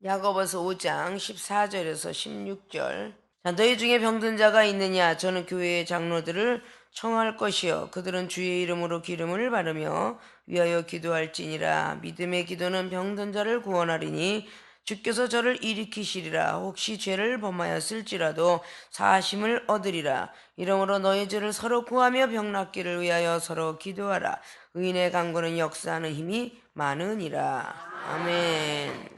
야고보서 5장 14절에서 16절. 자, 너희 중에 병든 자가 있느냐? 저는 교회의 장로들을 청할 것이요 그들은 주의 이름으로 기름을 바르며 위하여 기도할지니라. 믿음의 기도는 병든 자를 구원하리니 주께서 저를 일으키시리라. 혹시 죄를 범하였을지라도 사하심을 얻으리라. 이러므로 너희 죄를 서로 구하며 병 낫기를 위하여 서로 기도하라. 의인의 간구는 역사하는 힘이 많으니라. 아멘.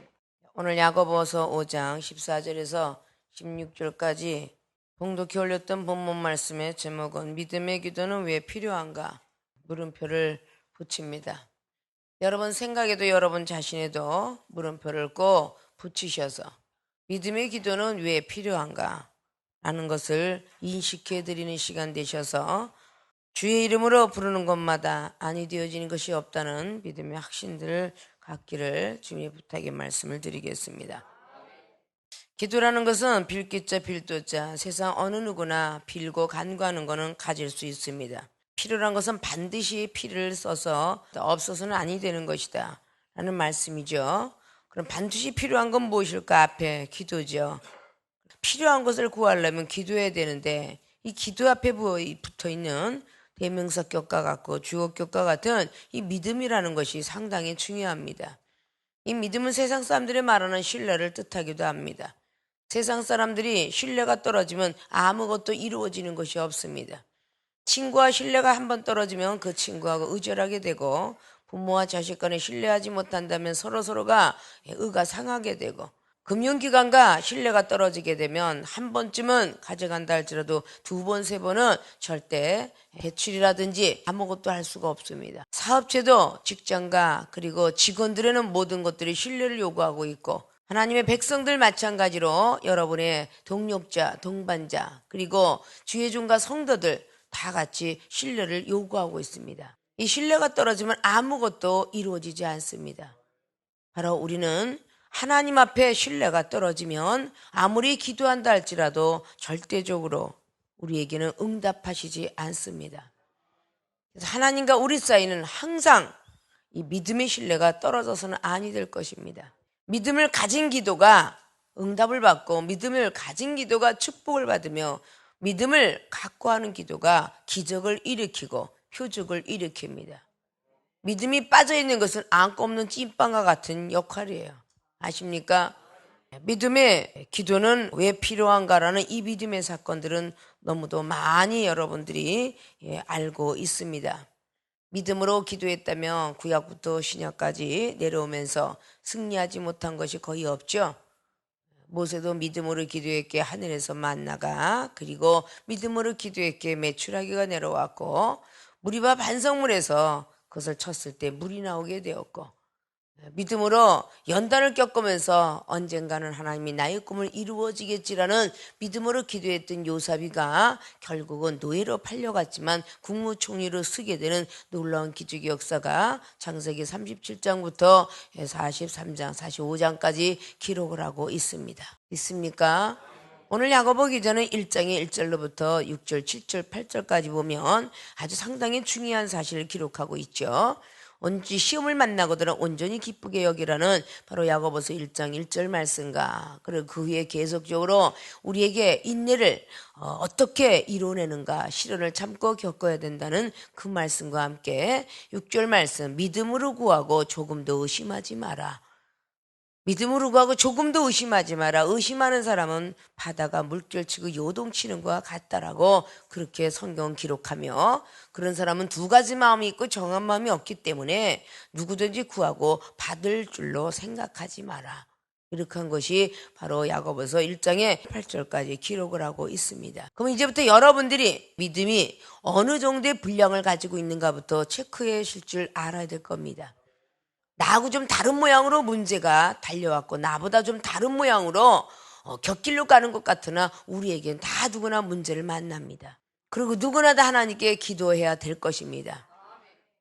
오늘 야고보서 5장 14절에서 16절까지 봉독히 올렸던 본문 말씀의 제목은 믿음의 기도는 왜 필요한가? 물음표를 붙입니다. 여러분 생각에도 여러분 자신에도 물음표를 꼭 붙이셔서 믿음의 기도는 왜 필요한가? 라는 것을 인식해 드리는 시간 되셔서 주의 이름으로 부르는 것마다 아니 되어지는 것이 없다는 믿음의 확신들을 갖기를 주님의 부탁의 말씀을 드리겠습니다. 기도라는 것은 빌기자 빌도자 세상 어느 누구나 빌고 간구하는 것은 가질 수 있습니다. 필요한 것은 반드시 피를 써서 없어서는 아니 되는 것이다 라는 말씀이죠. 그럼 반드시 필요한 건 무엇일까? 앞에 기도죠. 필요한 것을 구하려면 기도해야 되는데 이 기도 앞에 붙어 있는 대명사 격과 같고 주어 격과 같은 이 믿음이라는 것이 상당히 중요합니다. 이 믿음은 세상 사람들이 말하는 신뢰를 뜻하기도 합니다. 세상 사람들이 신뢰가 떨어지면 아무것도 이루어지는 것이 없습니다. 친구와 신뢰가 한번 떨어지면 그 친구하고 의절하게 되고 부모와 자식 간에 신뢰하지 못한다면 서로가 의가 상하게 되고 금융기관과 신뢰가 떨어지게 되면 한 번쯤은 가져간다 할지라도 두 번, 세 번은 절대 대출이라든지 아무것도 할 수가 없습니다. 사업체도 직장과 그리고 직원들에는 모든 것들이 신뢰를 요구하고 있고 하나님의 백성들 마찬가지로 여러분의 동력자, 동반자 그리고 주의 종과 성도들 다 같이 신뢰를 요구하고 있습니다. 이 신뢰가 떨어지면 아무것도 이루어지지 않습니다. 바로 우리는 하나님 앞에 신뢰가 떨어지면 아무리 기도한다 할지라도 절대적으로 우리에게는 응답하시지 않습니다. 그래서 하나님과 우리 사이는 항상 이 믿음의 신뢰가 떨어져서는 아니 될 것입니다. 믿음을 가진 기도가 응답을 받고 믿음을 가진 기도가 축복을 받으며 믿음을 갖고 하는 기도가 기적을 일으키고 표적을 일으킵니다. 믿음이 빠져있는 것은 안고 없는 찐빵과 같은 역할이에요. 아십니까? 믿음의 기도는 왜 필요한가라는 이 믿음의 사건들은 너무도 많이 여러분들이 알고 있습니다. 믿음으로 기도했다면 구약부터 신약까지 내려오면서 승리하지 못한 것이 거의 없죠. 모세도 믿음으로 기도했기에 하늘에서 만나가 그리고 믿음으로 기도했기에 메추라기가 내려왔고 무리바 반석물에서 그것을 쳤을 때 물이 나오게 되었고 믿음으로 연단을 겪으면서 언젠가는 하나님이 나의 꿈을 이루어지겠지라는 믿음으로 기도했던 요사비가 결국은 노예로 팔려갔지만 국무총리로 쓰게 되는 놀라운 기적의 역사가 창세기 37장부터 43장, 45장까지 기록을 하고 있습니다. 있습니까? 오늘 야고보 기자는 1장의 1절로부터 6절, 7절, 8절까지 보면 아주 상당히 중요한 사실을 기록하고 있죠. 온지 시험을 만나거든 온전히 기쁘게 여기라는 바로 야고보서 1장 1절 말씀과 그리고 그 후에 계속적으로 우리에게 인내를 어떻게 이뤄내는가 시련을 참고 겪어야 된다는 그 말씀과 함께 6절 말씀 믿음으로 구하고 조금도 의심하지 마라. 믿음으로 구하고 조금도 의심하지 마라. 의심하는 사람은 바다가 물결치고 요동치는 것과 같다라고 그렇게 성경은 기록하며 그런 사람은 두 가지 마음이 있고 정한 마음이 없기 때문에 누구든지 구하고 받을 줄로 생각하지 마라. 이렇게 한 것이 바로 야고보서 1장의 8절까지 기록을 하고 있습니다. 그럼 이제부터 여러분들이 믿음이 어느 정도의 분량을 가지고 있는가부터 체크하실 줄 알아야 될 겁니다. 나하고 좀 다른 모양으로 문제가 달려왔고 나보다 좀 다른 모양으로 곁길로 가는 것 같으나 우리에겐 다 누구나 문제를 만납니다. 그리고 누구나 다 하나님께 기도해야 될 것입니다.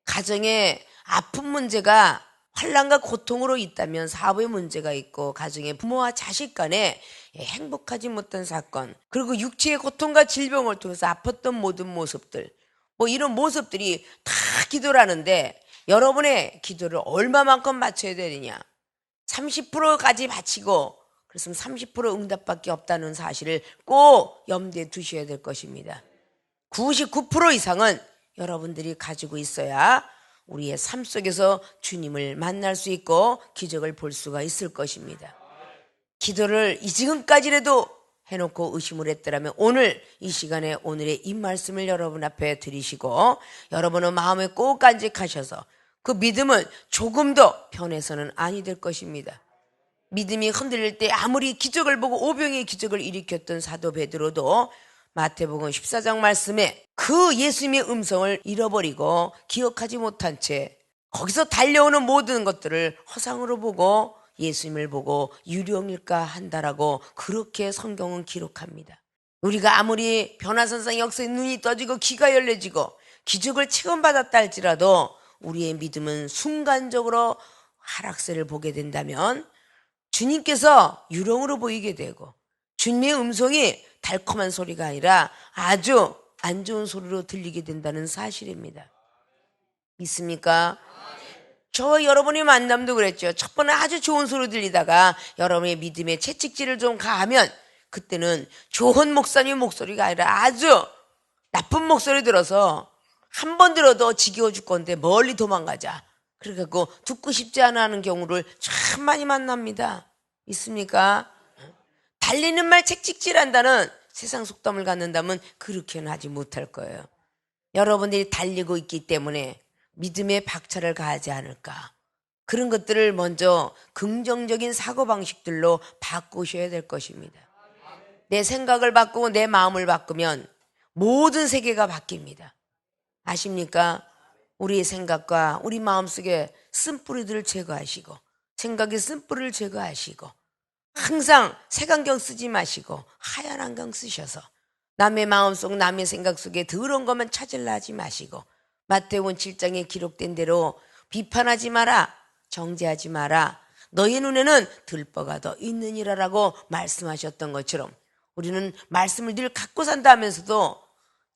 가정에 아픈 문제가 환난과 고통으로 있다면 사업의 문제가 있고 가정에 부모와 자식 간에 행복하지 못한 사건 그리고 육체의 고통과 질병을 통해서 아팠던 모든 모습들 이런 모습들이 다 기도라는데 여러분의 기도를 얼마만큼 맞춰야 되느냐 30%까지 바치고 그랬으면 30% 응답밖에 없다는 사실을 꼭 염두에 두셔야 될 것입니다. 99% 이상은 여러분들이 가지고 있어야 우리의 삶 속에서 주님을 만날 수 있고 기적을 볼 수가 있을 것입니다. 기도를 지금까지라도 해놓고 의심을 했더라면 오늘 이 시간에 오늘의 이 말씀을 여러분 앞에 드리시고 여러분은 마음에 꼭 간직하셔서 그 믿음은 조금 더 변해서는 아니 될 것입니다. 믿음이 흔들릴 때 아무리 기적을 보고 오병이의 기적을 일으켰던 사도 베드로도 마태복음 14장 말씀에 그 예수님의 음성을 잃어버리고 기억하지 못한 채 거기서 달려오는 모든 것들을 허상으로 보고 예수님을 보고 유령일까 한다라고 그렇게 성경은 기록합니다. 우리가 아무리 변화선상 역사에 눈이 떠지고 귀가 열려지고 기적을 체험받았다 할지라도 우리의 믿음은 순간적으로 하락세를 보게 된다면 주님께서 유령으로 보이게 되고 주님의 음성이 달콤한 소리가 아니라 아주 안 좋은 소리로 들리게 된다는 사실입니다. 믿습니까? 저와 여러분의 만남도 그랬죠. 첫 번에 아주 좋은 소리 들리다가 여러분의 믿음에 채찍질을 좀 가하면 그때는 좋은 목사님 목소리가 아니라 아주 나쁜 목소리 들어서 한 번 들어도 지겨워 죽 건데 멀리 도망가자. 그래갖고 듣고 싶지 않아 하는 경우를 참 많이 만납니다. 있습니까? 달리는 말 채찍질한다는 세상 속담을 갖는다면 그렇게는 하지 못할 거예요. 여러분들이 달리고 있기 때문에 믿음의 박차를 가하지 않을까. 그런 것들을 먼저 긍정적인 사고방식들로 바꾸셔야 될 것입니다. 내 생각을 바꾸고 내 마음을 바꾸면 모든 세계가 바뀝니다. 아십니까? 우리의 생각과 우리 마음속에 쓴뿌리들을 제거하시고 생각의 쓴뿌리를 제거하시고 항상 색안경 쓰지 마시고 하얀 안경 쓰셔서 남의 마음속 남의 생각 속에 더러운 것만 찾으려 하지 마시고 마태복음 7장에 기록된 대로 비판하지 마라, 정죄하지 마라, 너희 눈에는 들보가 더 있느니라라고 말씀하셨던 것처럼 우리는 말씀을 늘 갖고 산다 하면서도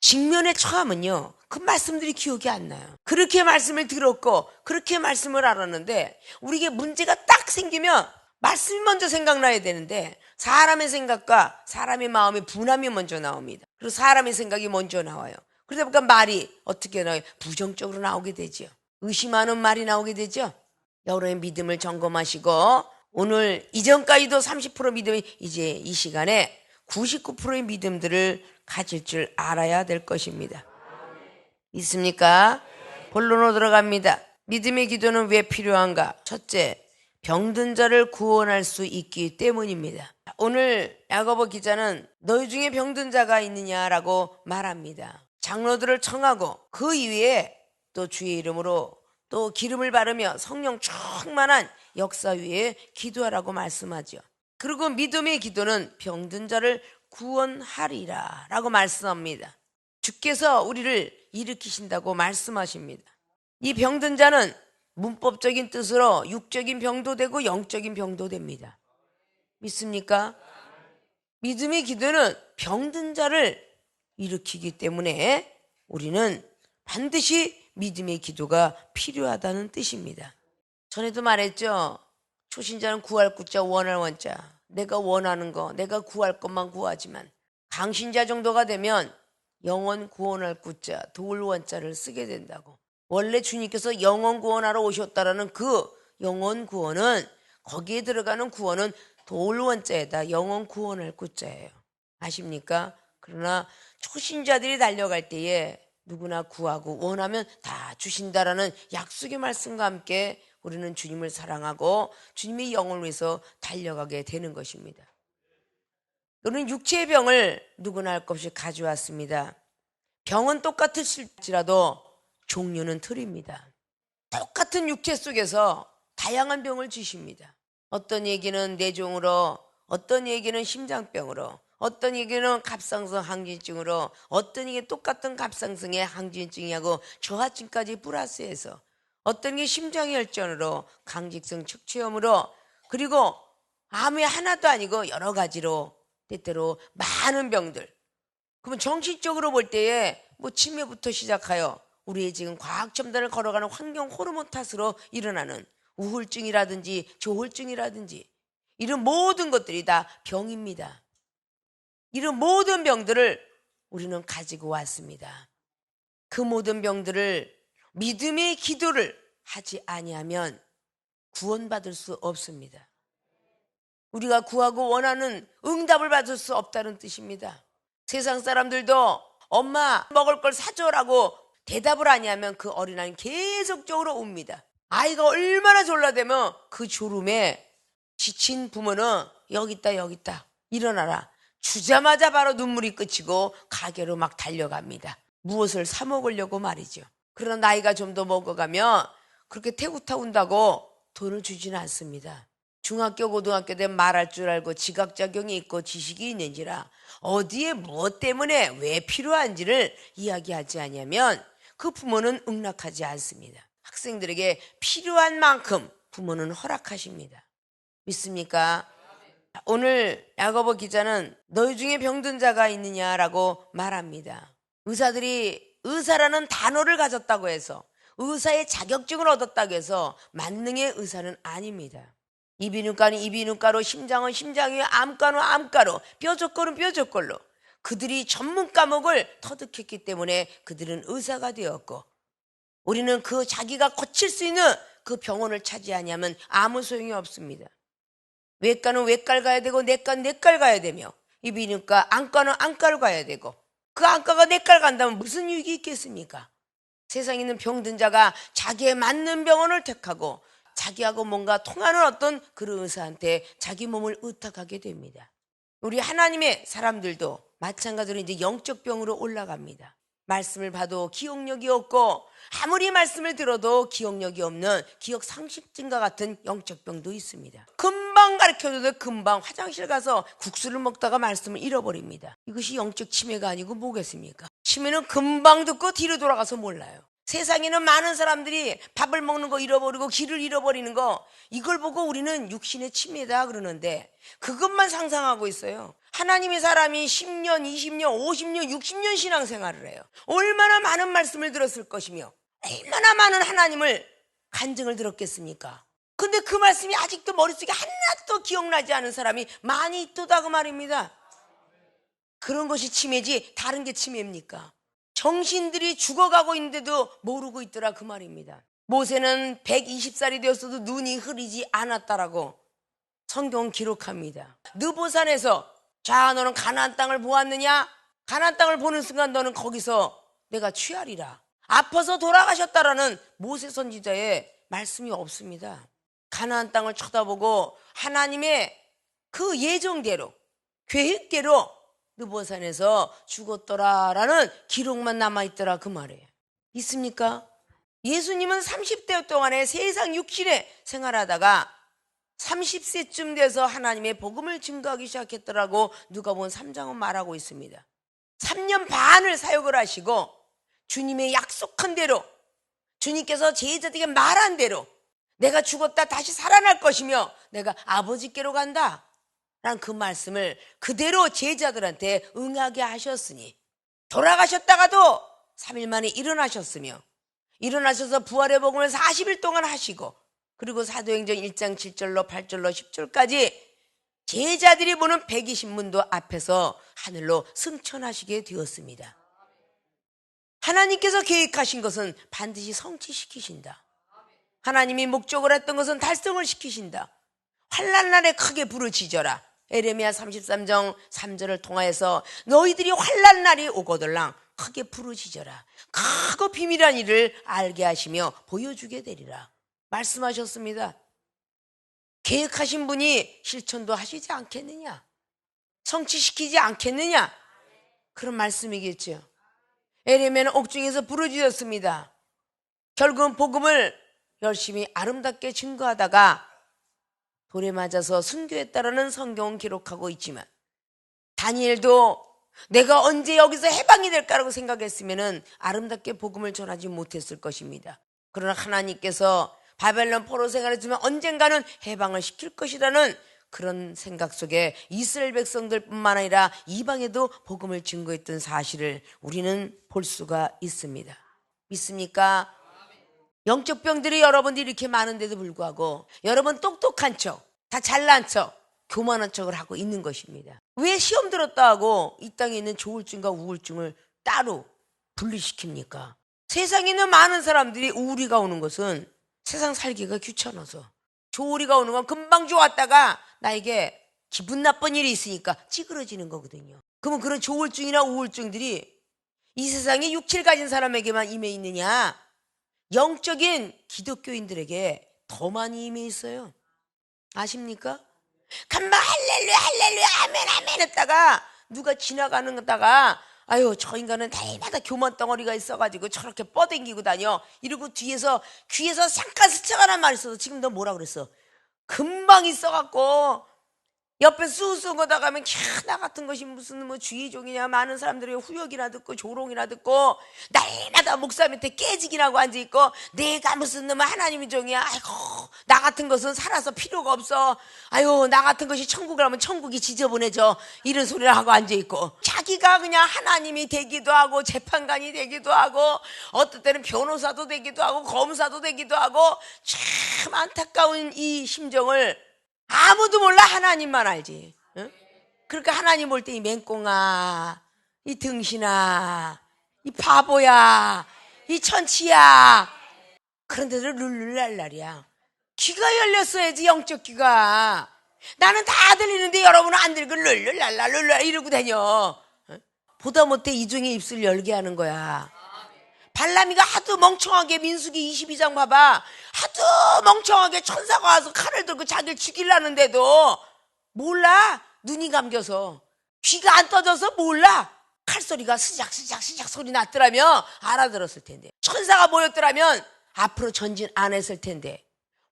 직면에 처하면요 그 말씀들이 기억이 안 나요. 그렇게 말씀을 들었고 그렇게 말씀을 알았는데 우리에게 문제가 딱 생기면 말씀이 먼저 생각나야 되는데 사람의 생각과 사람의 마음의 분함이 먼저 나옵니다. 그리고 사람의 생각이 먼저 나와요. 그러다 보니까 말이 어떻게 나와요? 부정적으로 나오게 되죠. 의심하는 말이 나오게 되죠. 여러분의 믿음을 점검하시고 오늘 이전까지도 30% 믿음이 이제 이 시간에 99%의 믿음들을 가질 줄 알아야 될 것입니다. 있습니까? 본론으로 들어갑니다. 믿음의 기도는 왜 필요한가? 첫째, 병든 자를 구원할 수 있기 때문입니다. 오늘 야고보 기자는 너희 중에 병든 자가 있느냐라고 말합니다. 장로들을 청하고 그 이후에 또 주의 이름으로 또 기름을 바르며 성령 충만한 역사 위에 기도하라고 말씀하죠. 그리고 믿음의 기도는 병든 자를 구원하리라 라고 말씀합니다. 주께서 우리를 일으키신다고 말씀하십니다. 이 병든 자는 문법적인 뜻으로 육적인 병도 되고 영적인 병도 됩니다. 믿습니까? 믿음의 기도는 병든 자를 일으키기 때문에 우리는 반드시 믿음의 기도가 필요하다는 뜻입니다. 전에도 말했죠. 초신자는 구할 구자 원할 원자. 내가 원하는 거 내가 구할 것만 구하지만 강신자 정도가 되면 영원 구원할 구자 도울 원자를 쓰게 된다고. 원래 주님께서 영원 구원하러 오셨다라는 그 영원 구원은 거기에 들어가는 구원은 도울 원자에다 영원 구원할 구자예요. 아십니까? 그러나 초신자들이 달려갈 때에 누구나 구하고 원하면 다 주신다라는 약속의 말씀과 함께 우리는 주님을 사랑하고 주님의 영혼을 위해서 달려가게 되는 것입니다. 우리는 육체의 병을 누구나 할 것 없이 가져왔습니다. 병은 똑같을지라도 종류는 틀립니다. 똑같은 육체 속에서 다양한 병을 주십니다. 어떤 얘기는 뇌종으로, 어떤 얘기는 심장병으로, 어떤 얘기는 갑상선 항진증으로, 어떤 얘기는 똑같은 갑상선의 항진증이하고 저하증까지 플러스해서 어떤 게 심장혈전으로, 강직성 척추염으로, 그리고 암이 하나도 아니고 여러 가지로 때때로 많은 병들. 그러면 정신적으로 볼 때에 뭐 치매부터 시작하여 우리의 지금 과학 첨단을 걸어가는 환경 호르몬 탓으로 일어나는 우울증이라든지 조울증이라든지 이런 모든 것들이 다 병입니다. 이런 모든 병들을 우리는 가지고 왔습니다. 그 모든 병들을 믿음의 기도를 하지 아니하면 구원받을 수 없습니다. 우리가 구하고 원하는 응답을 받을 수 없다는 뜻입니다. 세상 사람들도 엄마 먹을 걸 사줘라고 대답을 아니하면 그 어린아이는 계속적으로 웁니다. 아이가 얼마나 졸라대면 그 졸음에 지친 부모는 여기 있다 일어나라 주자마자 바로 눈물이 그치고 가게로 막 달려갑니다. 무엇을 사 먹으려고 말이죠. 그러나 나이가 좀 더 먹어가면 그렇게 태우타 운다고 돈을 주지는 않습니다. 중학교 고등학교 때 말할 줄 알고 지각작용이 있고 지식이 있는지라 어디에 무엇 때문에 왜 필요한지를 이야기하지 않으면 그 부모는 응낙하지 않습니다. 학생들에게 필요한 만큼 부모는 허락하십니다. 믿습니까? 오늘 야고보 기자는 너희 중에 병든 자가 있느냐라고 말합니다. 의사들이 의사라는 단어를 가졌다고 해서 의사의 자격증을 얻었다고 해서 만능의 의사는 아닙니다. 이비인후과는 이비인후과로, 심장은 심장이요, 암과는 암과로, 뼈조골은 뼈조골로 그들이 전문 과목을 터득했기 때문에 그들은 의사가 되었고 우리는 그 자기가 고칠 수 있는 그 병원을 차지하냐면 아무 소용이 없습니다. 외과는 외과를 가야 되고 내과는 내과를 가야 되며 이비인후과 안과는 안과를 가야 되고 그 안과가 내과를 간다면 무슨 유익이 있겠습니까? 세상에 있는 병든 자가 자기에 맞는 병원을 택하고 자기하고 뭔가 통하는 어떤 그런 의사한테 자기 몸을 의탁하게 됩니다. 우리 하나님의 사람들도 마찬가지로 이제 영적 병으로 올라갑니다. 말씀을 봐도 기억력이 없고 아무리 말씀을 들어도 기억력이 없는 기억 상실증과 같은 영적 병도 있습니다. 금방 가르쳐줘도 금방 화장실 가서 국수를 먹다가 말씀을 잃어버립니다. 이것이 영적 치매가 아니고 뭐겠습니까? 치매는 금방 듣고 뒤로 돌아가서 몰라요. 세상에는 많은 사람들이 밥을 먹는 거 잃어버리고 길을 잃어버리는 거 이걸 보고 우리는 육신의 치매다 그러는데 그것만 상상하고 있어요. 하나님의 사람이 10년, 20년, 50년, 60년 신앙생활을 해요. 얼마나 많은 말씀을 들었을 것이며 얼마나 많은 하나님을 간증을 들었겠습니까? 근데 그 말씀이 아직도 머릿속에 하나도 기억나지 않은 사람이 많이 있다 그 말입니다. 그런 것이 치매지 다른 게 치매입니까? 정신들이 죽어가고 있는데도 모르고 있더라 그 말입니다. 모세는 120살이 되었어도 눈이 흐리지 않았다라고 성경은 기록합니다. 느보산에서 자 너는 가나안 땅을 보았느냐? 가나안 땅을 보는 순간 너는 거기서 내가 취하리라. 아파서 돌아가셨다라는 모세 선지자의 말씀이 없습니다. 가나안 땅을 쳐다보고 하나님의 그 예정대로 계획대로 느보산에서 죽었더라라는 기록만 남아있더라 그 말이에요. 있습니까? 예수님은 30대 동안에 세상 육신에 생활하다가 30세쯤 돼서 하나님의 복음을 증거하기 시작했더라고 누가복음 3장은 말하고 있습니다. 3년 반을 사역을 하시고 주님의 약속한 대로 주님께서 제자들에게 말한 대로 내가 죽었다 다시 살아날 것이며 내가 아버지께로 간다 라는 그 말씀을 그대로 제자들한테 응하게 하셨으니 돌아가셨다가도 3일 만에 일어나셨으며 일어나셔서 부활의 복음을 40일 동안 하시고 그리고 사도행전 1장 7절로 8절로 10절까지 제자들이 보는 120문도 앞에서 하늘로 승천하시게 되었습니다. 하나님께서 계획하신 것은 반드시 성취시키신다. 하나님이 목적을 했던 것은 달성을 시키신다. 환난 날에 크게 부르짖어라. 에레미야 33장 3절을 통하여서 너희들이 환난 날이 오거들랑 크게 부르짖어라. 크고 비밀한 일을 알게 하시며 보여주게 되리라. 말씀하셨습니다. 계획하신 분이 실천도 하시지 않겠느냐? 성취시키지 않겠느냐? 그런 말씀이겠죠. 에레미야는 옥중에서 부르짖었습니다. 결국은 복음을 열심히 아름답게 증거하다가 돌에 맞아서 순교했다라는 성경은 기록하고 있지만 다니엘도 내가 언제 여기서 해방이 될까라고 생각했으면 아름답게 복음을 전하지 못했을 것입니다. 그러나 하나님께서 바벨론 포로 생활했지만 언젠가는 해방을 시킬 것이라는 그런 생각 속에 이스라엘 백성들뿐만 아니라 이방에도 복음을 증거했던 사실을 우리는 볼 수가 있습니다. 믿습니까? 영적 병들이 여러분들이 이렇게 많은데도 불구하고 여러분 똑똑한 척, 다 잘난 척, 교만한 척을 하고 있는 것입니다. 왜 시험 들었다 하고 이 땅에 있는 조울증과 우울증을 따로 분리시킵니까? 세상에 있는 많은 사람들이 우울이가 오는 것은 세상 살기가 귀찮아서, 조울이가 오는 건 금방 좋았다가 나에게 기분 나쁜 일이 있으니까 찌그러지는 거거든요. 그러면 그런 조울증이나 우울증들이 이 세상에 육체를 가진 사람에게만 임해 있느냐? 영적인 기독교인들에게 더 많이 임해 있어요. 아십니까? 간만 할렐루야 할렐루야 아멘 아멘 했다가 누가 지나가는 거다가 아유 저 인간은 날마다 교만 덩어리가 있어가지고 저렇게 뻗댕기고 다녀 이러고 뒤에서 귀에서 잠깐 스쳐가는 말이 있어서 지금 너 뭐라 그랬어? 금방 있어갖고 옆에 쑥쑥 오다가면 나 같은 것이 무슨 뭐 주의종이냐, 많은 사람들이 후욕이나 듣고 조롱이나 듣고 날마다 목사 밑에 깨지기라고 앉아있고 내가 무슨 놈의 하나님의 종이야, 아이고 나 같은 것은 살아서 필요가 없어, 아유 나 같은 것이 천국을 하면 천국이 지저분해져, 이런 소리를 하고 앉아있고 자기가 그냥 하나님이 되기도 하고 재판관이 되기도 하고 어떨 때는 변호사도 되기도 하고 검사도 되기도 하고 참 안타까운 이 심정을 아무도 몰라. 하나님만 알지. 응? 그러니까 하나님 볼 때 이 맹꽁아, 이 등신아, 이 바보야, 이 천치야, 그런데도 룰룰랄랄이야. 귀가 열렸어야지, 영적 귀가. 나는 다 들리는데 여러분은 안 들고 룰룰랄라 룰랄 이러고 다녀. 응? 보다 못해 이중의 입술 열게 하는 거야. 발람이가 하도 멍청하게, 민수기 22장 봐봐, 하도 멍청하게 천사가 와서 칼을 들고 자기를 죽이려는데도 몰라. 눈이 감겨서 귀가 안 떠져서 몰라. 칼소리가 스작스작 소리 났더라면 알아들었을 텐데, 천사가 모였더라면 앞으로 전진 안 했을 텐데,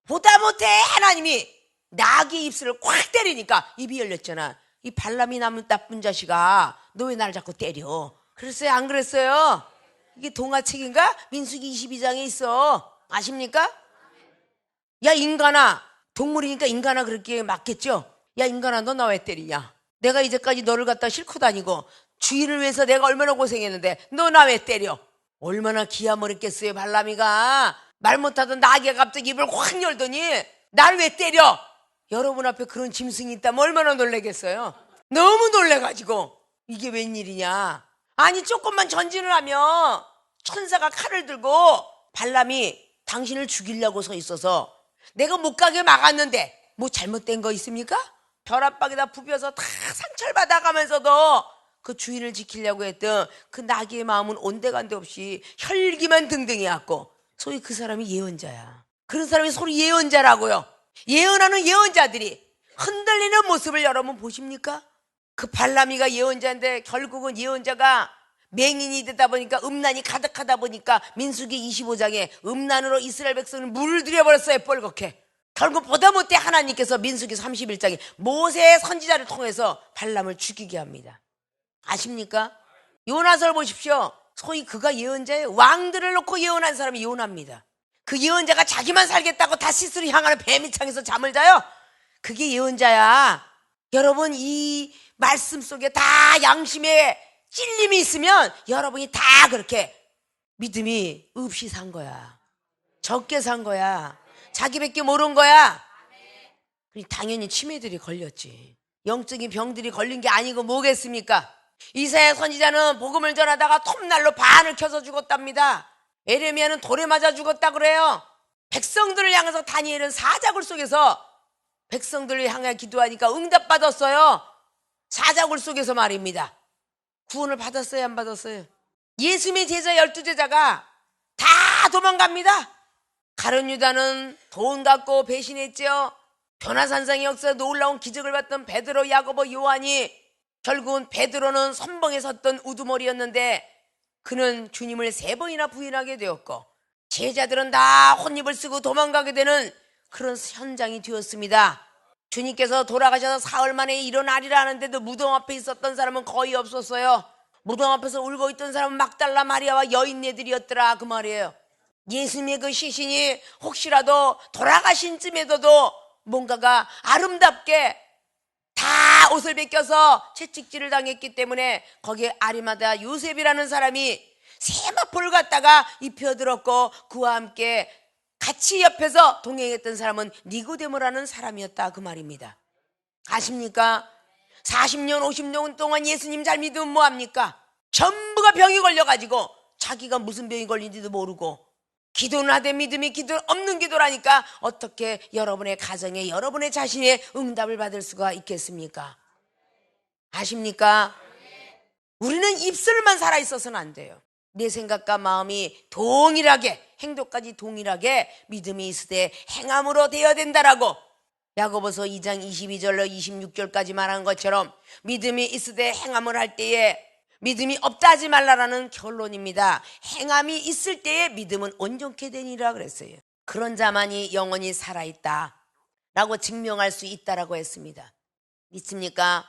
보다 못해 하나님이 나귀의 입술을 콱 때리니까 입이 열렸잖아. 이 발람이 나쁜 자식아, 너 왜 나를 자꾸 때려? 그랬어요 안 그랬어요? 이게 동화책인가? 민수기 22장에 있어. 아십니까? 야 인간아, 동물이니까 인간아 그렇게 맞겠죠? 야 인간아 너 나 왜 때리냐? 내가 이제까지 너를 갖다 싣고 다니고 주인을 위해서 내가 얼마나 고생했는데 너 나 왜 때려? 얼마나 기야머렸겠어요. 발람이가 말 못하던 나귀가 갑자기 입을 확 열더니 날 왜 때려? 여러분 앞에 그런 짐승이 있다면 얼마나 놀라겠어요? 너무 놀래가지고 이게 웬일이냐? 아니 조금만 전진을 하면 천사가 칼을 들고 발람이 당신을 죽이려고 서 있어서 내가 못 가게 막았는데 뭐 잘못된 거 있습니까? 벼락박에다 부벼서 다 상처를 받아가면서도 그 주인을 지키려고 했던 그 나귀의 마음은 온데간데 없이 혈기만 등등해왔고, 소위 그 사람이 예언자야. 그런 사람이 소리 예언자라고요. 예언하는 예언자들이 흔들리는 모습을 여러분 보십니까? 그 발람이가 예언자인데 결국은 예언자가 맹인이 되다 보니까, 음란이 가득하다 보니까 민수기 25장에 음란으로 이스라엘 백성을 물들여 버렸어요. 뻘겋게. 결국 보다 못해 하나님께서 민수기 31장에 모세의 선지자를 통해서 발람을 죽이게 합니다. 아십니까? 요나서를 보십시오. 소위 그가 예언자예요. 왕들을 놓고 예언한 사람이 요나입니다. 그 예언자가 자기만 살겠다고 다시스로 향하는 뱀의 창에서 잠을 자요. 그게 예언자야. 여러분 이 말씀 속에 다 양심의 찔림이 있으면 여러분이 다 그렇게 믿음이 없이 산 거야. 적게 산 거야. 자기밖에 모르는 거야. 당연히 치매들이 걸렸지. 영적인 병들이 걸린 게 아니고 뭐겠습니까? 이사야 선지자는 복음을 전하다가 톱날로 반을 켜서 죽었답니다. 에레미야는 돌에 맞아 죽었다 그래요. 백성들을 향해서 다니엘은 사자굴 속에서 백성들을 향해 기도하니까 응답받았어요. 사자굴 속에서 말입니다. 구원을 받았어요 안 받았어요? 예수님의 제자 12제자가 다 도망갑니다. 가룟 유다는 돈 갖고 배신했죠. 변화산상의 역사에 놀라운 기적을 봤던 베드로, 야고보, 요한이 결국은 베드로는 선봉에 섰던 우두머리였는데 그는 주님을 3번이나 부인하게 되었고, 제자들은 다 혼입을 쓰고 도망가게 되는 그런 현장이 되었습니다. 주님께서 돌아가셔서 사흘 만에 일어나리라 하는데도 무덤 앞에 있었던 사람은 거의 없었어요. 무덤 앞에서 울고 있던 사람은 막달라 마리아와 여인네들이었더라 그 말이에요. 예수님의 그 시신이 혹시라도 돌아가신 쯤에도 뭔가가 아름답게 다 옷을 벗겨서 채찍질을 당했기 때문에 거기에 아리마다 요셉이라는 사람이 세마포를 갖다가 입혀들었고 그와 함께 같이 옆에서 동행했던 사람은 니고데모라는 사람이었다 그 말입니다. 아십니까? 40년 50년 동안 예수님 잘 믿으면 뭐합니까? 전부가 병이 걸려가지고 자기가 무슨 병이 걸린지도 모르고 기도는 하되 믿음이 기도 없는 기도라니까 어떻게 여러분의 가정에 여러분의 자신의 응답을 받을 수가 있겠습니까? 아십니까? 우리는 입술만 살아있어서는 안 돼요. 내 생각과 마음이 동일하게 행동까지 동일하게 믿음이 있을 때 행함으로 되어야 된다라고 야고보서 2장 22절로 26절까지 말한 것처럼 믿음이 있을 때 행함을 할 때에 믿음이 없다 하지 말라라는 결론입니다. 행함이 있을 때에 믿음은 온전케 되니라 그랬어요. 그런 자만이 영원히 살아있다 라고 증명할 수 있다라고 했습니다. 믿습니까?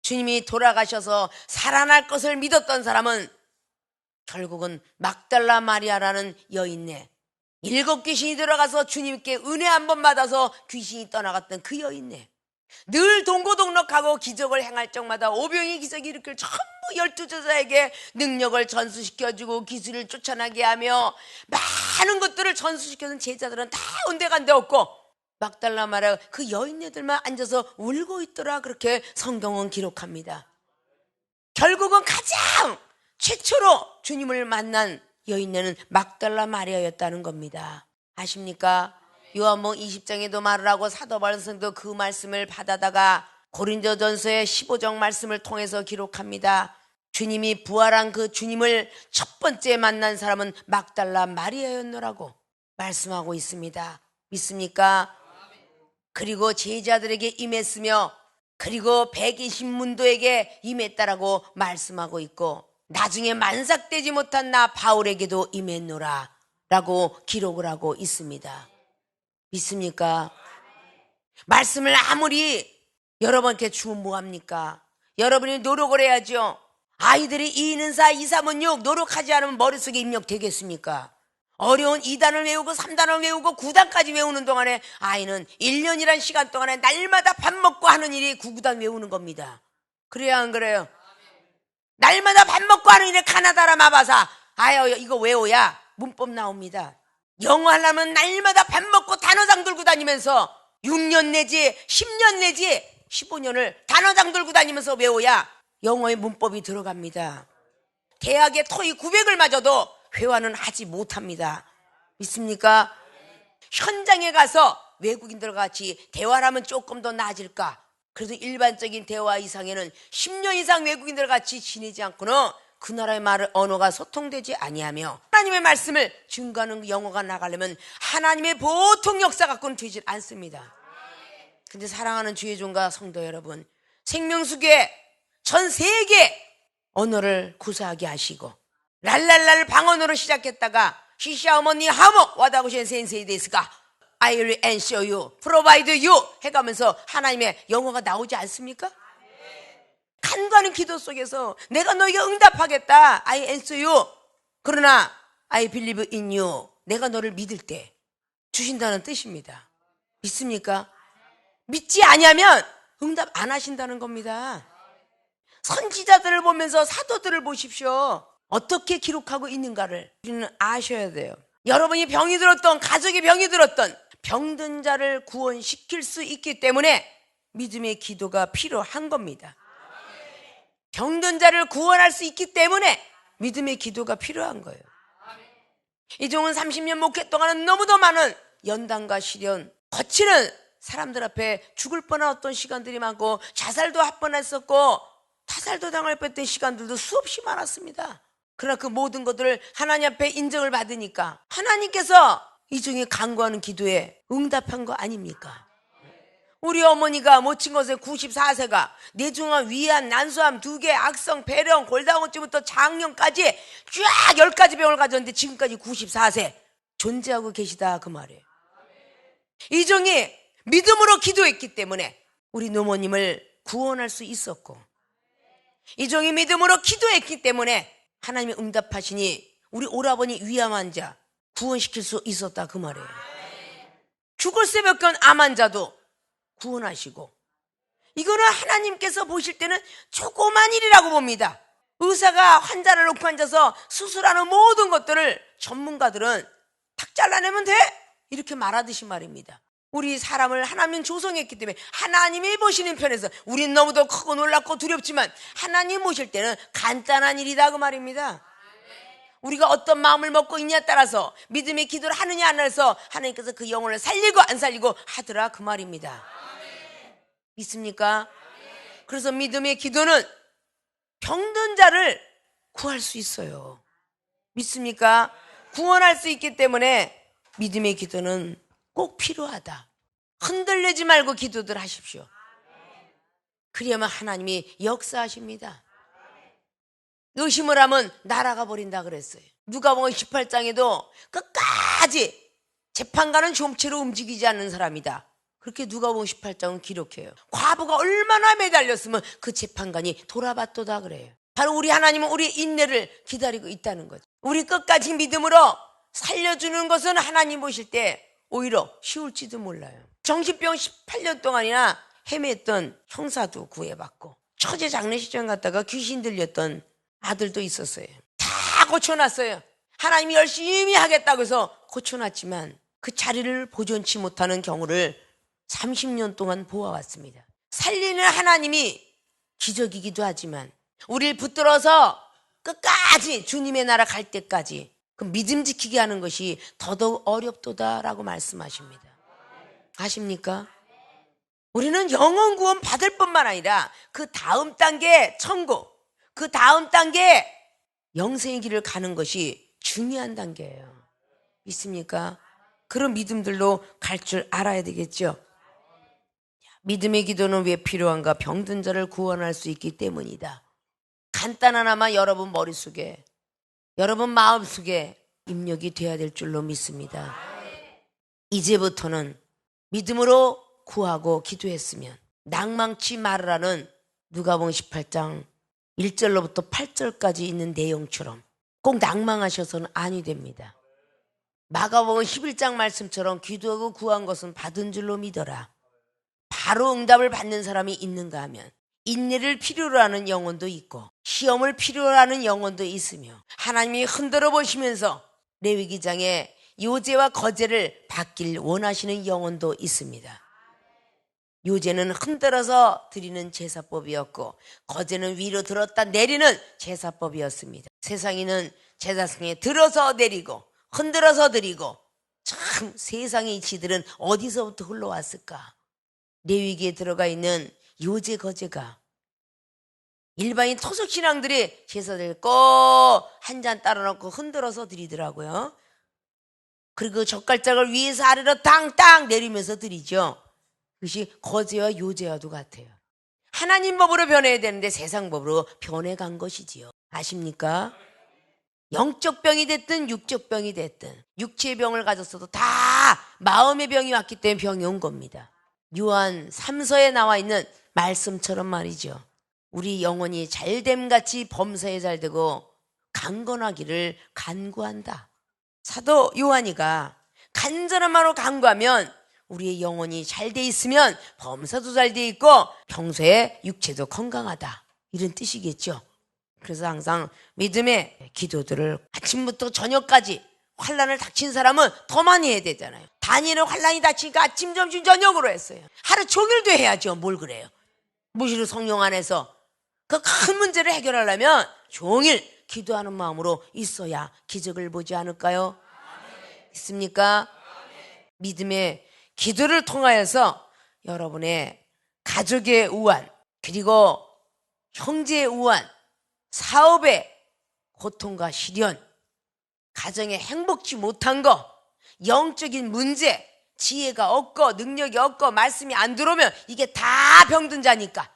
주님이 돌아가셔서 살아날 것을 믿었던 사람은 결국은 막달라 마리아라는 여인네, 7 귀신이 들어가서 주님께 은혜 한 번 받아서 귀신이 떠나갔던 그 여인네, 늘 동고동락하고 기적을 행할 적마다 오병이 기적이 일으킬 전부 12제자에게 능력을 전수시켜주고 기술을 쫓아나게 하며 많은 것들을 전수시켜준 제자들은 다 온데간데 없고 막달라 마리아 그 여인네들만 앉아서 울고 있더라 그렇게 성경은 기록합니다. 결국은 가장 최초로 주님을 만난 여인네는 막달라 마리아였다는 겁니다. 아십니까? 요한복음 20장에도 말을 하고 사도 바울도 그 말씀을 받아다가 고린도전서의 15장 말씀을 통해서 기록합니다. 주님이 부활한 그 주님을 첫 번째 만난 사람은 막달라 마리아였노라고 말씀하고 있습니다. 믿습니까? 그리고 제자들에게 임했으며 그리고 120문도에게 임했다라고 말씀하고 있고 나중에 만삭되지 못한 나 바울에게도 임했노라 라고 기록을 하고 있습니다. 믿습니까? 말씀을 아무리 여러분께 주면 뭐합니까? 여러분이 노력을 해야죠. 아이들이 2는 4, 2, 3은 6 노력하지 않으면 머릿속에 입력되겠습니까? 어려운 2단을 외우고 3단을 외우고 9단까지 외우는 동안에 아이는 1년이란 시간 동안에 날마다 밥 먹고 하는 일이 9구단 외우는 겁니다. 그래야 안 그래요? 날마다 밥 먹고 하는 일에 가나다라 마바사 아유 이거 외워야 문법 나옵니다. 영어 하려면 날마다 밥 먹고 단어장 들고 다니면서 6년 내지 10년 내지 15년을 단어장 들고 다니면서 외워야 영어의 문법이 들어갑니다. 대학에 토익 900을 맞아도 회화는 하지 못합니다. 믿습니까? 현장에 가서 외국인들과 같이 대화를 하면 조금 더 나아질까? 그래도 일반적인 대화 이상에는 10년 이상 외국인들 같이 지내지 않고는 그 나라의 말을 언어가 소통되지 아니하며 하나님의 말씀을 증거하는 영어가 나가려면 하나님의 보통 역사 갖고는 되질 않습니다. 근데 사랑하는 주의 종과 성도 여러분, 생명수교회 전 세계 언어를 구사하게 하시고 랄랄랄 방언으로 시작했다가 시샤어머니 하모 와다구신 센세이 데스가 I will answer you, provide you 해가면서 하나님의 영어가 나오지 않습니까? 간과하는 기도 속에서 내가 너에게 응답하겠다 I answer you 그러나 I believe in you 내가 너를 믿을 때 주신다는 뜻입니다. 믿습니까? 믿지 아니하면 응답 안 하신다는 겁니다. 선지자들을 보면서 사도들을 보십시오. 어떻게 기록하고 있는가를 우리는 아셔야 돼요. 여러분이 병이 들었던 가족이 병이 들었던 병든 자를 구원시킬 수 있기 때문에 믿음의 기도가 필요한 겁니다. 병든 자를 구원할 수 있기 때문에 믿음의 기도가 필요한 거예요. 이종은 30년 목회 동안은 너무도 많은 연단과 시련 거치는 사람들 앞에 죽을 뻔한 어떤 시간들이 많고 자살도 할 뻔했었고 타살도 당할 뻔했던 시간들도 수없이 많았습니다. 그러나 그 모든 것들을 하나님 앞에 인정을 받으니까 하나님께서 이종이 간구하는 기도에 응답한 거 아닙니까? 우리 어머니가 모친 것에 94세가 뇌중암, 위암, 난소암 2개, 악성, 폐렴, 골다공증부터 장염까지 쫙 10가지 병을 가졌는데 지금까지 94세 존재하고 계시다 그 말이에요. 이종이 믿음으로 기도했기 때문에 우리 노모님을 구원할 수 있었고 이종이 믿음으로 기도했기 때문에 하나님이 응답하시니 우리 오라버니 위암 환자 구원시킬 수 있었다 그 말이에요. 죽을 새벽 건 암 환자도 구원하시고 이거는 하나님께서 보실 때는 조그만 일이라고 봅니다. 의사가 환자를 놓고 앉아서 수술하는 모든 것들을 전문가들은 잘라내면 돼 이렇게 말하듯이 말입니다. 우리 사람을 하나님 조성했기 때문에 하나님이 보시는 편에서 우린 너무도 크고 놀랍고 두렵지만 하나님 보실 때는 간단한 일이다 그 말입니다. 우리가 어떤 마음을 먹고 있냐에 따라서 믿음의 기도를 하느냐 안 해서 하나님께서 그 영혼을 살리고 안 살리고 하더라 그 말입니다. 믿습니까? 그래서 믿음의 기도는 병든 자를 구할 수 있어요. 믿습니까? 구원할 수 있기 때문에 믿음의 기도는 꼭 필요하다. 흔들리지 말고 기도들 하십시오. 그래야만 하나님이 역사하십니다. 의심을 하면 날아가 버린다 그랬어요. 누가복음 18장에도 끝까지 재판관은 좀처럼 움직이지 않는 사람이다. 그렇게 누가복음 18장은 기록해요. 과부가 얼마나 매달렸으면 그 재판관이 돌아봤도다 그래요. 바로 우리 하나님은 우리의 인내를 기다리고 있다는 거죠. 우리 끝까지 믿음으로 살려주는 것은 하나님 보실 때 오히려 쉬울지도 몰라요. 정신병 18년 동안이나 헤맸던 형사도 구해받고 처제 장례식장 갔다가 귀신 들렸던 아들도 있었어요. 다 고쳐놨어요. 하나님이 열심히 하겠다고 해서 고쳐놨지만 그 자리를 보존치 못하는 경우를 30년 동안 보아왔습니다. 살리는 하나님이 기적이기도 하지만 우리를 붙들어서 끝까지 주님의 나라 갈 때까지 그 믿음 지키게 하는 것이 더더욱 어렵도다라고 말씀하십니다. 아십니까? 우리는 영원 구원 받을 뿐만 아니라 그 다음 단계 천국, 그 다음 단계 영생의 길을 가는 것이 중요한 단계예요. 믿습니까? 그런 믿음들로 갈 줄 알아야 되겠죠. 믿음의 기도는 왜 필요한가? 병든 자를 구원할 수 있기 때문이다. 간단하나마 여러분 머릿속에, 여러분 마음속에 입력이 돼야 될 줄로 믿습니다. 이제부터는 믿음으로 구하고 기도했으면 낭망치 말으라는 누가복음 18장 1절로부터 8절까지 있는 내용처럼 꼭 낭망하셔서는 아니 됩니다. 마가복음 11장 말씀처럼 기도하고 구한 것은 받은 줄로 믿어라. 바로 응답을 받는 사람이 있는가 하면 인내를 필요로 하는 영혼도 있고 시험을 필요로 하는 영혼도 있으며 하나님이 흔들어 보시면서 레위기장에 요제와 거제를 받길 원하시는 영혼도 있습니다. 요제는 흔들어서 드리는 제사법이었고 거제는 위로 들었다 내리는 제사법이었습니다. 세상에는 제사상에 들어서 내리고 흔들어서 드리고 참 세상의 이치들은 어디서부터 흘러왔을까? 레위기에 들어가 있는 요제 거제가 일반인 토속신앙들이 제사를 꼭 한 잔 따라 놓고 흔들어서 드리더라고요. 그리고 젓갈짝을 위에서 아래로 땅땅 내리면서 드리죠. 그것이 거제와 요제와도 같아요. 하나님 법으로 변해야 되는데 세상 법으로 변해간 것이지요. 아십니까? 영적 병이 됐든 육적 병이 됐든 육체의 병을 가졌어도 다 마음의 병이 왔기 때문에 병이 온 겁니다. 요한 3서에 나와 있는 말씀처럼 말이죠. 우리 영혼이 잘됨같이 범사에 잘되고 강건하기를 간구한다. 사도 요한이가 간절한 마음으로 간구하면 우리의 영혼이 잘 돼 있으면 범사도 잘 돼 있고 평소에 육체도 건강하다. 이런 뜻이겠죠. 그래서 항상 믿음의 기도들을 아침부터 저녁까지 환난을 닥친 사람은 더 많이 해야 되잖아요. 다니엘은 환난이 닥치니까 아침, 점심, 저녁으로 했어요. 하루 종일도 해야죠. 뭘 그래요. 무시로 성령 안에서 그 큰 문제를 해결하려면 종일 기도하는 마음으로 있어야 기적을 보지 않을까요? 있습니까? 믿음의 기도를 통하여서 여러분의 가족의 우환, 그리고 형제의 우환, 사업의 고통과 시련, 가정에 행복지 못한 거, 영적인 문제, 지혜가 없고 능력이 없고 말씀이 안 들어오면 이게 다 병든 자니까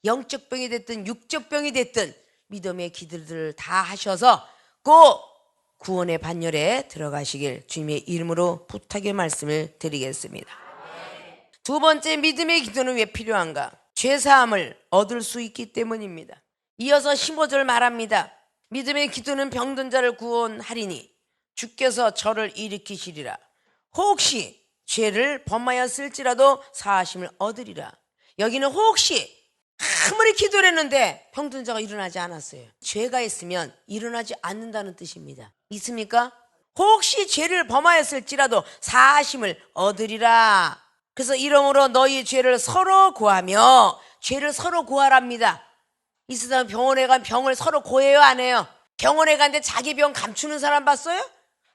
영적 병이 됐든 육적 병이 됐든 믿음의 기도들을 다 하셔서 꼭 구원의 반열에 들어가시길 주님의 이름으로 부탁의 말씀을 드리겠습니다. 두 번째, 믿음의 기도는 왜 필요한가? 죄사함을 얻을 수 있기 때문입니다. 이어서 15절 말합니다. 믿음의 기도는 병든 자를 구원하리니 주께서 저를 일으키시리라. 혹시 죄를 범하였을지라도 사하심을 얻으리라. 여기는 혹시 아무리 기도를 했는데 병든 자가 일어나지 않았어요. 죄가 있으면 일어나지 않는다는 뜻입니다. 있습니까? 혹시 죄를 범하였을지라도 사하심을 얻으리라. 그래서 이러므로 너희 죄를 서로 고하며, 죄를 서로 고하랍니다. 이 세상 병원에 간 병을 서로 고해요, 안 해요? 병원에 갔는데 자기 병 감추는 사람 봤어요?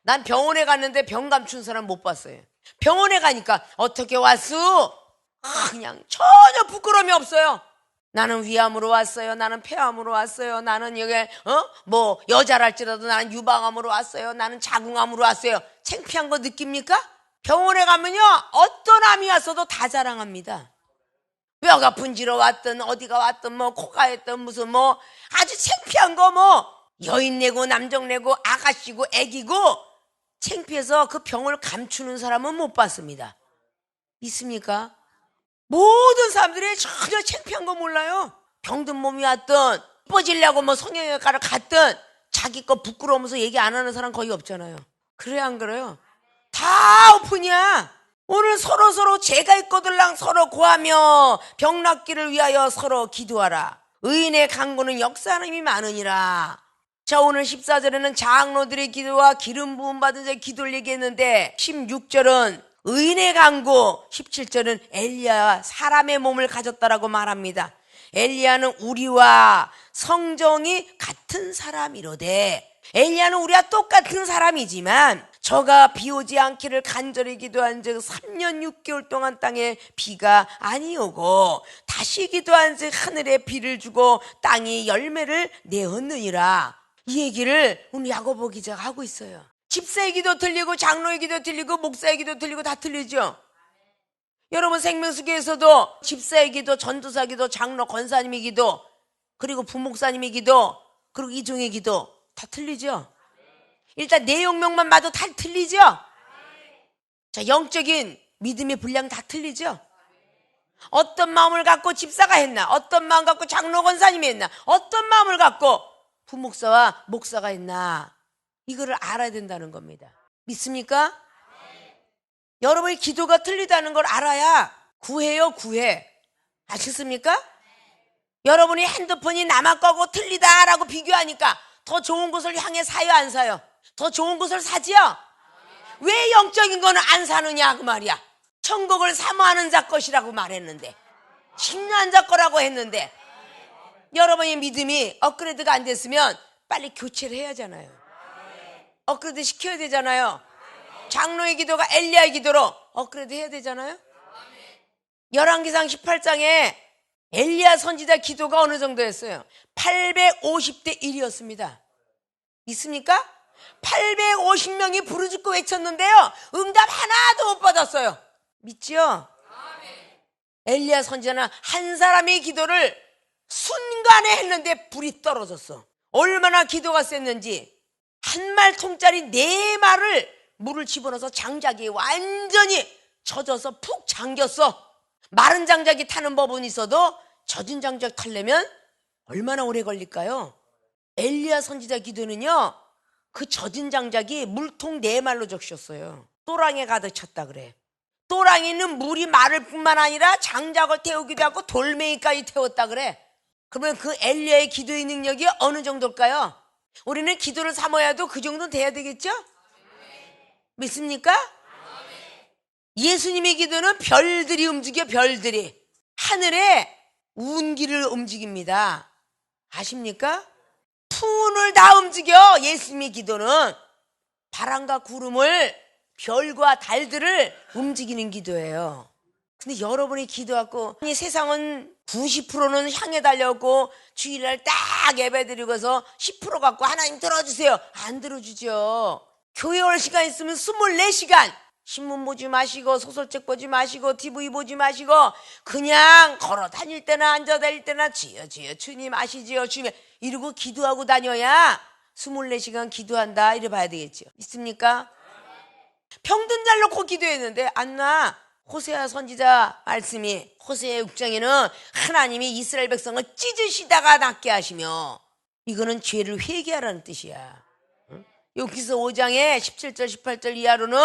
난 병원에 갔는데 병 감추는 사람 못 봤어요. 병원에 가니까 어떻게 왔어? 그냥 전혀 부끄러움이 없어요. 나는 위암으로 왔어요. 나는 폐암으로 왔어요. 나는 여기 뭐 여자랄지라도 나는 유방암으로 왔어요. 나는 자궁암으로 왔어요. 창피한 거 느낍니까? 병원에 가면요, 어떤 암이 왔어도 다 자랑합니다. 뼈가 분지러 왔든 어디가 왔든 뭐 코가 했든 무슨 뭐 아주 창피한 거 뭐 여인네고 남정네고 아가씨고 애기고 창피해서 그 병을 감추는 사람은 못 봤습니다. 있습니까? 모든 사람들이 전혀 창피한 거 몰라요. 병든 몸이 왔든 뻐지려고 뭐 성형외과를 갔든 자기 거 부끄러우면서 얘기 안 하는 사람 거의 없잖아요. 그래 안 그래요? 다 오픈이야. 오늘 서로 죄가 있거들랑 서로 고하며 병 낫기를 위하여 서로 기도하라. 의인의 간구는 역사하는 힘이 많으니라. 자, 오늘 14절에는 장로들의 기도와 기름 부음 받은 자의 기도를 얘기했는데 16절은 의인의 간구, 17절은 엘리야와 사람의 몸을 가졌다라고 말합니다. 엘리야는 우리와 성정이 같은 사람이로되, 엘리야는 우리와 똑같은 사람이지만 저가 비 오지 않기를 간절히 기도한 즉 3년 6개월 동안 땅에 비가 아니 오고 다시 기도한 즉 하늘에 비를 주고 땅이 열매를 내었느니라. 이 얘기를 오늘 야고보 기자가 하고 있어요. 집사의 기도 틀리고 장로의 기도 틀리고 목사의 기도 틀리고 다 틀리죠. 여러분 생명수교에서도 집사의 기도, 전도사 기도, 장로, 권사님의 기도, 그리고 부목사님의 기도, 그리고 이종의 기도 다 틀리죠. 일단 내용명만 봐도 다 틀리죠. 자, 영적인 믿음의 분량 다 틀리죠. 어떤 마음을 갖고 집사가 했나, 어떤 마음 갖고 장로 권사님이 했나, 어떤 마음을 갖고 부목사와 목사가 했나, 이거를 알아야 된다는 겁니다. 믿습니까? 여러분의 기도가 틀리다는 걸 알아야 구해요, 구해. 아시겠습니까? 여러분이 핸드폰이 남의 거고 틀리다라고 비교하니까 더 좋은 곳을 향해 사요, 안 사요? 더 좋은 곳을 사지요? 왜 영적인 거는 안 사느냐 그 말이야. 천국을 사모하는 자 것이라고 말했는데, 신뢰한 자 거라고 했는데, 여러분의 믿음이 업그레이드가 안 됐으면 빨리 교체를 해야 하잖아요. 업그레이드 시켜야 되잖아요. 장로의 기도가 엘리야의 기도로 업그레이드 해야 되잖아요. 열왕기상 18장에 엘리야 선지자 기도가 어느 정도였어요? 850대 1이었습니다. 있습니까? 850명이 부르짖고 외쳤는데요, 응답 하나도 못 받았어요. 믿죠? 엘리야 선지자는 한 사람의 기도를 순간에 했는데 불이 떨어졌어. 얼마나 기도가 셌는지 한 말 통짜리 4말을 물을 집어넣어서 장작이 완전히 젖어서 푹 잠겼어. 마른 장작이 타는 법은 있어도 젖은 장작 타려면 얼마나 오래 걸릴까요? 엘리야 선지자 기도는요, 그 젖은 장작이 물통 4말로 적셨어요. 또랑에 가득 찼다 그래. 또랑에는 물이 마를 뿐만 아니라 장작을 태우기도 하고 돌멩이까지 태웠다 그래. 그러면 그 엘리야의 기도의 능력이 어느 정도일까요? 우리는 기도를 삼아야 해도 그 정도는 돼야 되겠죠? 믿습니까? 예수님의 기도는 별들이 움직여, 별들이. 하늘에 운기를 움직입니다. 아십니까? 푸운을 다 움직여. 예수님의 기도는 바람과 구름을, 별과 달들을 움직이는 기도예요. 근데 여러분이 기도하고, 이 세상은 90%는 향해 달려오고 주일날 딱 예배드리고서 10% 갖고 하나님 들어주세요. 안 들어주죠. 교회 올 시간 있으면 24시간 신문 보지 마시고 소설책 보지 마시고 TV 보지 마시고 그냥 걸어 다닐 때나 앉아 다닐 때나 지어 주님 아시지요 주님 이러고 기도하고 다녀야 24시간 기도한다 이래 봐야 되겠죠. 있습니까? 병든 잘 놓고 기도했는데 안 나. 호세아 선지자 말씀이 호세아 6장에는 하나님이 이스라엘 백성을 찢으시다가 낫게 하시며, 이거는 죄를 회개하라는 뜻이야. 여기서 5장에 17절 18절 이하로는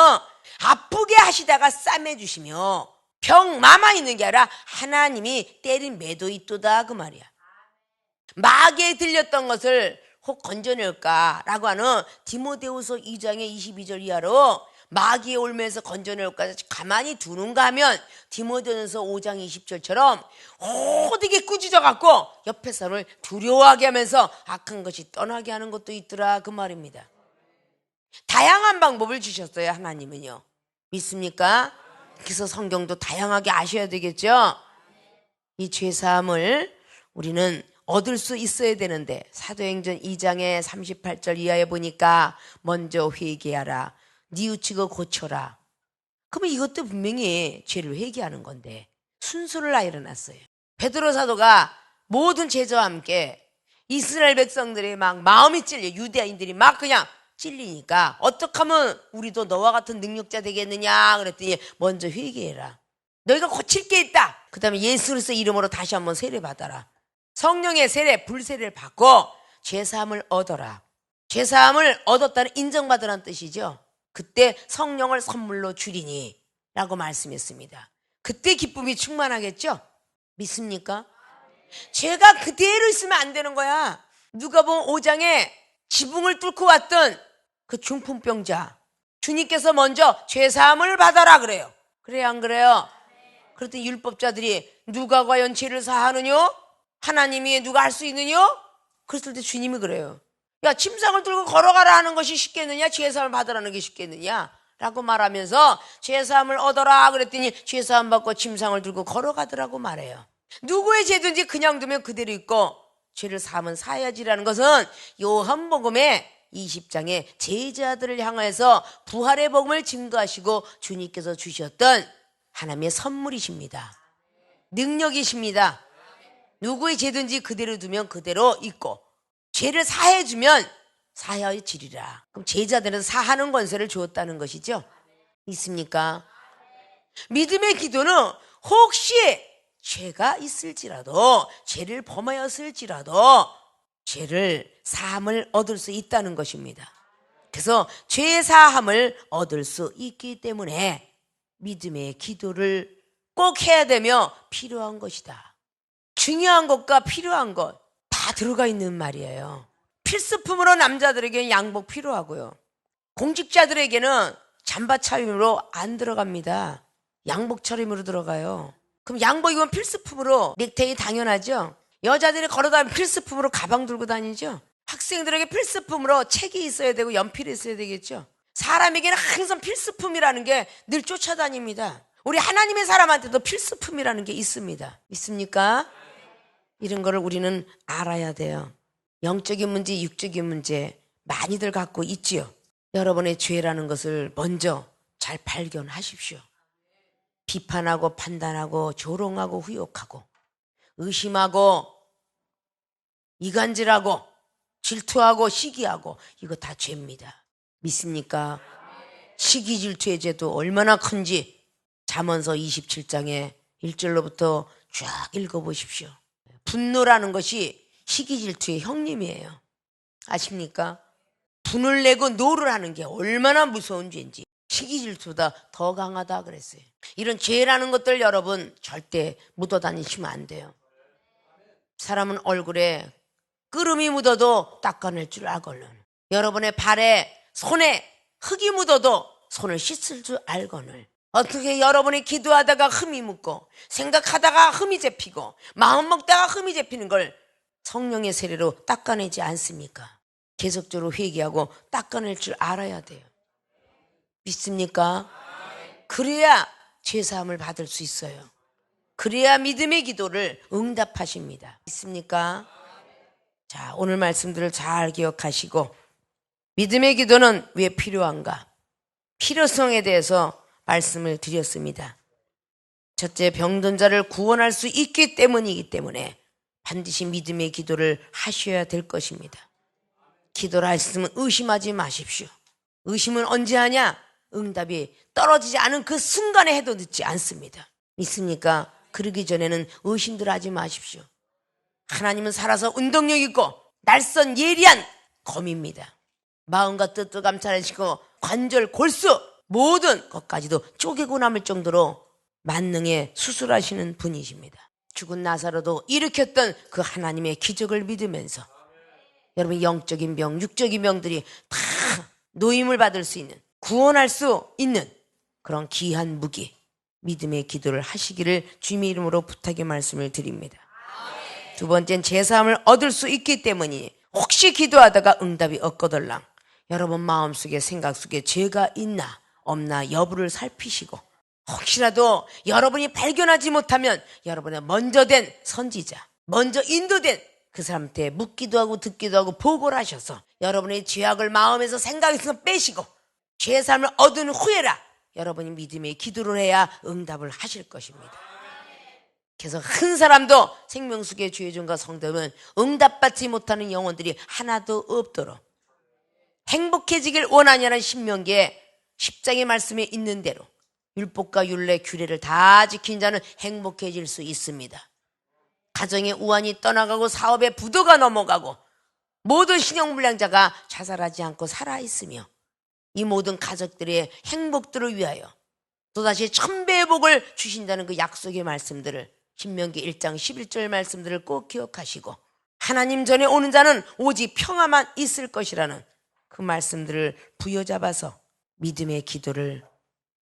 아프게 하시다가 싸매주시며 병 마마 있는 게 아니라 하나님이 때린 매도 있도다 그 말이야. 마귀에 들렸던 것을 혹 건져낼까라고 하는 디모데후서 2장의 22절 이하로 마귀의 올매에서 건져낼까 가만히 두는가 하면 디모데전서 5장 20절처럼 호되게 꾸짖어 갖고 옆에 사람을 두려워하게 하면서 악한 것이 떠나게 하는 것도 있더라 그 말입니다. 다양한 방법을 주셨어요 하나님은요. 믿습니까? 그래서 성경도 다양하게 아셔야 되겠죠. 이 죄사함을 우리는 얻을 수 있어야 되는데 사도행전 2장의 38절 이하에 보니까 먼저 회개하라 뉘우치고 고쳐라. 그러면 이것도 분명히 죄를 회개하는 건데 순서를 일어났어요. 베드로 사도가 모든 제자와 함께 이스라엘 백성들이 막 마음이 찔려 유대인들이 막 그냥 찔리니까 어떻게 하면 우리도 너와 같은 능력자 되겠느냐 그랬더니 먼저 회개해라. 너희가 고칠 게 있다. 그 다음에 예수 그리스도 이름으로 다시 한번 세례받아라. 성령의 세례 불세례를 받고 죄사함을 얻어라. 죄사함을 얻었다는 인정받으라는 뜻이죠. 그때 성령을 선물로 주리니 라고 말씀했습니다. 그때 기쁨이 충만하겠죠? 믿습니까? 죄가 그대로 있으면 안 되는 거야. 누가복음 5장에 지붕을 뚫고 왔던 그 중풍병자 주님께서 먼저 죄사함을 받아라 그래요. 그래요 안 그래요? 그랬더니 율법자들이 누가 과연 죄를 사하느냐? 하나님이 누가 할 수 있느냐? 그랬을 때 주님이 그래요. 야 침상을 들고 걸어가라 하는 것이 쉽겠느냐? 죄사함을 받으라는 게 쉽겠느냐? 라고 말하면서 죄사함을 얻어라 그랬더니 죄사함 받고 침상을 들고 걸어가더라고 말해요. 누구의 죄든지 그냥 두면 그대로 있고 죄를 사하면 사야지라는 것은 요한복음의 20장의 제자들을 향해서 부활의 복음을 증거하시고 주님께서 주셨던 하나님의 선물이십니다. 능력이십니다. 누구의 죄든지 그대로 두면 그대로 있고 죄를 사해주면 사하여지리라. 그럼 제자들은 사하는 권세를 주었다는 것이죠. 있습니까? 믿음의 기도는 혹시 죄가 있을지라도 죄를 범하였을지라도 죄를 사함을 얻을 수 있다는 것입니다. 그래서 죄 사함을 얻을 수 있기 때문에 믿음의 기도를 꼭 해야 되며 필요한 것이다. 중요한 것과 필요한 것 다 들어가 있는 말이에요. 필수품으로 남자들에게는 양복 필요하고요. 공직자들에게는 잠바 차림으로 안 들어갑니다. 양복 차림으로 들어가요. 그럼 양복 입으면 필수품으로 넥타이 당연하죠. 여자들이 걸어다니면 필수품으로 가방 들고 다니죠. 학생들에게 필수품으로 책이 있어야 되고 연필이 있어야 되겠죠. 사람에게는 항상 필수품이라는 게 늘 쫓아다닙니다. 우리 하나님의 사람한테도 필수품이라는 게 있습니다. 있습니까? 이런 거를 우리는 알아야 돼요. 영적인 문제, 육적인 문제 많이들 갖고 있지요. 여러분의 죄라는 것을 먼저 잘 발견하십시오. 비판하고 판단하고 조롱하고 후욕하고 의심하고 이간질하고 질투하고 시기하고 이거 다 죄입니다. 믿습니까? 시기 질투의 죄도 얼마나 큰지 잠언서 27장의 1절로부터 쫙 읽어보십시오. 분노라는 것이 시기 질투의 형님이에요. 아십니까? 분을 내고 노를 하는 게 얼마나 무서운 죄인지 시기 질투보다 더 강하다 그랬어요. 이런 죄라는 것들 여러분 절대 묻어 다니시면 안 돼요. 사람은 얼굴에 끄름이 묻어도 닦아낼 줄 알거든. 여러분의 발에 손에 흙이 묻어도 손을 씻을 줄 알거늘. 어떻게 여러분이 기도하다가 흠이 묻고 생각하다가 흠이 잡히고 마음 먹다가 흠이 잡히는 걸 성령의 세례로 닦아내지 않습니까? 계속적으로 회개하고 닦아낼 줄 알아야 돼요. 믿습니까? 그래야 죄사함을 받을 수 있어요. 그래야 믿음의 기도를 응답하십니다. 믿습니까? 자, 오늘 말씀들을 잘 기억하시고 믿음의 기도는 왜 필요한가? 필요성에 대해서 말씀을 드렸습니다. 첫째, 병든 자를 구원할 수 있기 때문이기 때문에 반드시 믿음의 기도를 하셔야 될 것입니다. 기도를 하셨으면 의심하지 마십시오. 의심은 언제 하냐? 응답이 떨어지지 않은 그 순간에 해도 늦지 않습니다. 믿습니까? 그러기 전에는 의심들 하지 마십시오. 하나님은 살아서 운동력 있고 날선 예리한 검입니다. 마음과 뜻도 감찰하시고 관절, 골수 모든 것까지도 쪼개고 남을 정도로 만능에 수술하시는 분이십니다. 죽은 나사로도 일으켰던 그 하나님의 기적을 믿으면서 여러분 영적인 병, 육적인 병들이 다 노임을 받을 수 있는, 구원할 수 있는 그런 귀한 무기, 믿음의 기도를 하시기를 주님의 이름으로 부탁의 말씀을 드립니다. 두 번째는 제사함을 얻을 수 있기 때문이니 혹시 기도하다가 응답이 없거들랑 여러분 마음속에 생각 속에 죄가 있나 없나 여부를 살피시고 혹시라도 여러분이 발견하지 못하면 여러분의 먼저 된 선지자, 먼저 인도된 그 사람한테 묻기도 하고 듣기도 하고 보고를 하셔서 여러분의 죄악을 마음에서 생각에서 빼시고 죄사함을 얻은 후에라 여러분이 믿음의 기도를 해야 응답을 하실 것입니다. 그래서 한 사람도 생명수의 주의종과 성도는 응답받지 못하는 영혼들이 하나도 없도록 행복해지길 원하냐는 신명기에 10장의 말씀에 있는 대로 율법과 율례, 규례를 다 지킨 자는 행복해질 수 있습니다. 가정의 우환이 떠나가고 사업의 부도가 넘어가고 모든 신용불량자가 자살하지 않고 살아있으며 이 모든 가족들의 행복들을 위하여 또다시 1000배의 복을 주신다는 그 약속의 말씀들을 신명기 1장 11절 말씀들을 꼭 기억하시고 하나님 전에 오는 자는 오직 평화만 있을 것이라는 그 말씀들을 부여잡아서 믿음의 기도를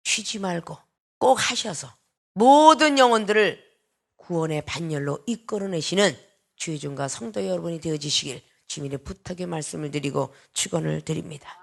쉬지 말고 꼭 하셔서 모든 영혼들을 구원의 반열로 이끌어내시는 주의 종과 성도 여러분이 되어지시길 주님의 부탁의 말씀을 드리고 축원을 드립니다.